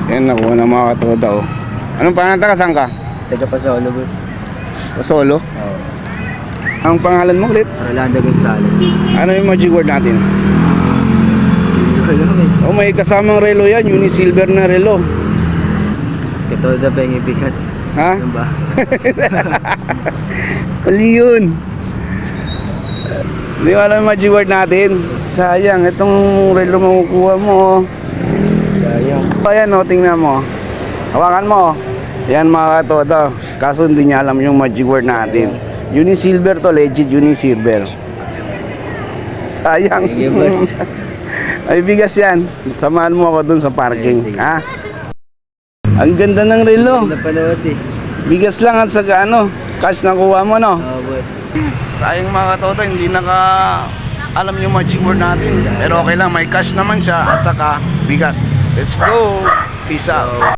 Yan, nakuha na mga katoda, oh. Anong pangalan ka? Saan ka? Taga Pasolo, boss. Pasolo? Oo. Ang pangalan mo ulit? Rolando Gonzales. Ano yung magic word natin? Wala eh. Oh, may kasamang relo yan. Uni-silver na relo. Katoda ba yung ibigas? Ha? Ano ba? Mali yun. Hindi mo alam yung magic word natin. Sayang, itong relo makukuha mo, oh. Sayang. Ayan, oh, tingnan mo. Hawakan mo. Yan mga katoda. Kaso hindi niya alam yung magic word natin. Uni-silver to, legit uni-silver. Sayang. Thank you, boss. Ay, bigas yan. Samahan mo ako dun sa parking. Sige. Ha? Ang ganda ng relo. Napanood eh. Bigas lang at saka ano, cash na kuha mo, no? Oo, boss. Sayang mga katoda, hindi naka alam yung magic word natin. Pero okay lang, may cash naman siya at saka bigas. Let's go. Peace out.